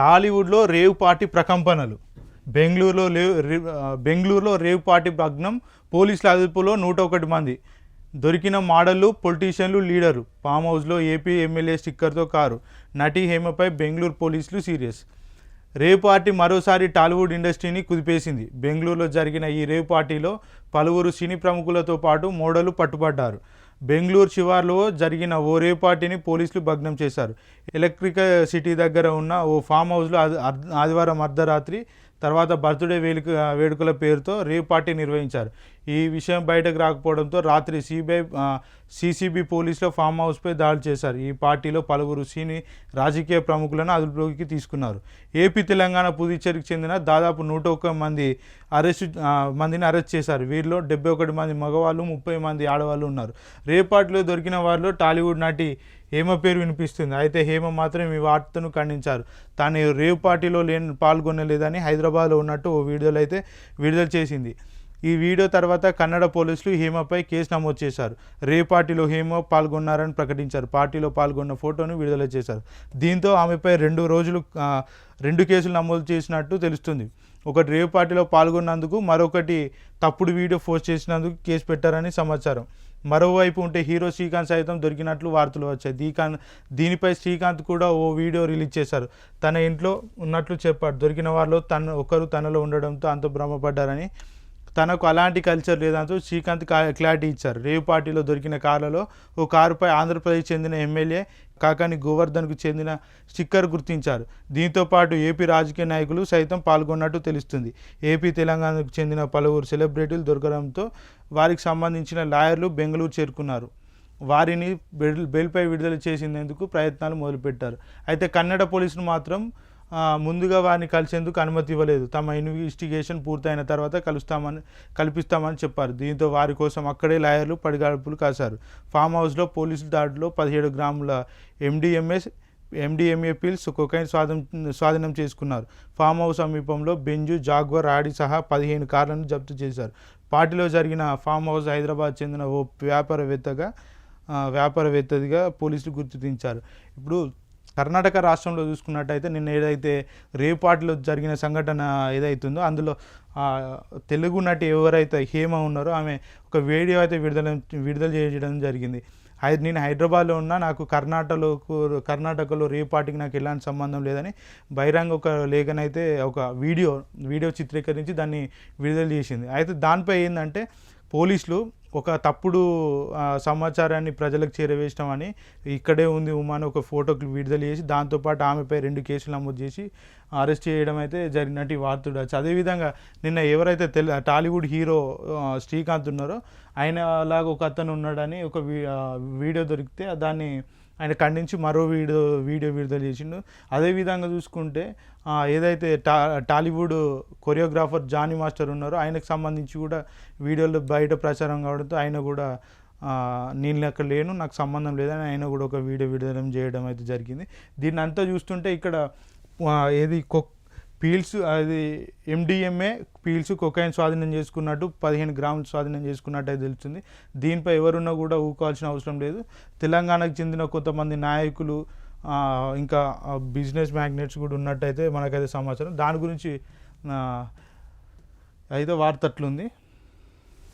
టాలీవుడ్లో rave party ప్రకంపనలు. బెంగళూరులో రేవ్ పార్టీ భగ్నం. పోలీసుల అదుపులో 101 మంది. దొరికిన మోడళ్లు, పొలిటీషియన్లు, లీడరు. ఫామ్ హౌస్లో ఏపీ ఎమ్మెల్యే స్టిక్కర్తో కారు. నటి హేమపై బెంగళూరు పోలీసులు సీరియస్. రేవ్ పార్టీ మరోసారి టాలీవుడ్ ఇండస్ట్రీని కుదిపేసింది. బెంగళూరులో జరిగిన ఈ రేవ్ పార్టీలో పలువురు సినీ ప్రముఖులతో పాటు మోడళ్లు పట్టుబడ్డారు. బెంగళూరు శివార్లో జరిగిన ఓ రేవ్ పార్టీని పోలీసులు భగ్నం చేశారు. ఎలక్ట్రిక్ సిటీ దగ్గర ఉన్న ఓ ఫామ్ హౌస్లో ఆదివారం అర్ధరాత్రి తర్వాత బర్త్డే వేడుకల పేరుతో రేవ్ పార్టీ నిర్వహించారు. ఈ విషయం బయటకు రాకపోవడంతో రాత్రి సీసీబీ పోలీసులు ఫామ్ హౌస్పై దాడి చేశారు. ఈ పార్టీలో పలువురు సినీ రాజకీయ ప్రముఖులను అదుపులోకి తీసుకున్నారు. ఏపీ, తెలంగాణ, పుదుచ్చేరికి చెందిన దాదాపు 101 మందిని అరెస్ట్ చేశారు. వీరిలో 71 మంది మగవాళ్ళు, 30 మంది ఆడవాళ్ళు ఉన్నారు. రేవ్ పార్టీలో దొరికిన వారిలో టాలీవుడ్ నటి హేమ పేరు వినిపిస్తుంది. అయితే హేమ మాత్రం ఈ వార్తను ఖండించారు. తాను రేవ్ పార్టీలో పాల్గొనలేదని హైదరాబాద్లో ఉన్నట్టు ఓ వీడియోలు అయితే విడుదల చేసింది. ఈ వీడియో తర్వాత కన్నడ పోలీసులు హేమపై కేసు నమోదు చేశారు. రేవ్ పార్టీలో హేమ పాల్గొన్నారని ప్రకటించారు. పార్టీలో పాల్గొన్న ఫోటోను విడుదల చేశారు. దీంతో ఆమెపై 2 కేసులు నమోదు చేసినట్టు తెలుస్తుంది. ఒకటి రేవ్ పార్టీలో పాల్గొన్నందుకు, మరొకటి తప్పుడు వీడియో పోస్ట్ చేసినందుకు కేసు పెట్టారని సమాచారం. మరోవైపు ఉంటే హీరో శ్రీకాంత్ సైతం దొరికినట్లు వార్తలు వచ్చాయి. దీనిపై శ్రీకాంత్ కూడా ఓ వీడియో రిలీజ్ చేశారు. తన ఇంట్లో ఉన్నట్లు చెప్పాడు. దొరికిన వారిలో తనలో ఉండడంతో అంత భ్రమపడ్డారని, తనకు అలాంటి కల్చర్ లేదంటూ శ్రీకాంత్ క్లారిటీ ఇచ్చారు. రేవ్ పార్టీలో దొరికిన కార్లలో ఓ కారుపై ఆంధ్రప్రదేశ్ చెందిన ఎమ్మెల్యే కాకాని గోవర్ధన్కు చెందిన స్టిక్కర్ గుర్తించారు. దీంతో పాటు ఏపీ రాజకీయ నాయకులు సైతం పాల్గొన్నట్టు తెలుస్తుంది. ఏపీ, తెలంగాణకు చెందిన పలువురు సెలబ్రిటీలు దొరకడంతో వారికి సంబంధించిన లాయర్లు బెంగళూరు చేరుకున్నారు. వారిని బెయిల్పై విడుదల చేసేందుకు ప్రయత్నాలు మొదలుపెట్టారు. అయితే కన్నడ పోలీసులు మాత్రం ముందుగా వారిని కలిసేందుకు అనుమతి ఇవ్వలేదు. తమ ఇన్వెస్టిగేషన్ పూర్తయిన తర్వాత కల్పిస్తామని చెప్పారు. దీంతో వారి కోసం అక్కడే లాయర్లు పడిగాపులు కాశారు. ఫామ్ హౌస్లో పోలీసుల దాడిలో 17 గ్రాముల ఎండిఎంఏ పిల్స్, కొకైన్ స్వాధీనం చేసుకున్నారు. ఫామ్ హౌస్ సమీపంలో బెంజు, జాగ్వర్, ఆడి సహా 15 కార్లను జప్తు చేశారు. పార్టీలో జరిగిన ఫామ్ హౌస్ హైదరాబాద్ చెందిన ఓ వ్యాపారవేత్తదిగా పోలీసులు గుర్తించారు. ఇప్పుడు కర్ణాటక రాష్ట్రంలో చూసుకున్నట్టయితే నిన్న ఏదైతే రేవ్ పార్టీలో జరిగిన సంఘటన ఏదైతుందో అందులో తెలుగు నటి ఎవరైతే హేమ ఉన్నారో ఆమె ఒక వీడియో అయితే విడుదల చేయడం జరిగింది. నేను హైదరాబాద్లో ఉన్నా, నాకు కర్ణాటకలో రేవ్ పార్టీకి నాకు ఎలాంటి సంబంధం లేదని బహిరంగ ఒక లేఖనైతే ఒక వీడియో చిత్రీకరించి దాన్ని విడుదల చేసింది. అయితే దానిపై ఏంటంటే పోలీసులు ఒక తప్పుడు సమాచారాన్ని ప్రజలకు చేరవేసినామని, ఇక్కడే ఉంది ఉమాని ఒక ఫోటోకి విడుదల చేసి దాంతోపాటు ఆమెపై 2 కేసులు నమోదు చేసి అరెస్ట్ చేయడం అయితే జరిగినట్టు వార్తలు. అదేవిధంగా నిన్న ఎవరైతే టాలీవుడ్ హీరో శ్రీకాంత్ ఉన్నారో ఆయన అలాగా ఒక అతను ఉన్నాడని ఒక వీడియో దొరికితే దాన్ని ఆయన ఖండించి మరో వీడియో విడుదల చేసిండు. అదేవిధంగా చూసుకుంటే ఏదైతే టాలీవుడ్ కొరియోగ్రాఫర్ జానీ మాస్టర్ ఉన్నారో ఆయనకు సంబంధించి కూడా వీడియోలు బయట ప్రచారం కావడంతో ఆయన కూడా నేను అక్కడ లేను, నాకు సంబంధం లేదని ఆయన కూడా ఒక వీడియో విడుదల చేయడం అయితే జరిగింది. దీన్ని అంతా చూస్తుంటే ఇక్కడ ఏది పీల్స్, అది ఎండిఎంఏ పీల్స్, కొకైన్ స్వాధీనం చేసుకున్నట్టు 15 గ్రాములు స్వాధీనం చేసుకున్నట్టు అయితే తెలుస్తుంది. దీనిపై ఎవరున్నా కూడా ఊకోవాల్సిన అవసరం లేదు. తెలంగాణకు చెందిన కొంతమంది నాయకులు ఇంకా బిజినెస్ మ్యాగ్నెట్స్ కూడా ఉన్నట్టయితే మనకైతే సమాచారం. దాని గురించి అయితే వార్త అట్లుంది.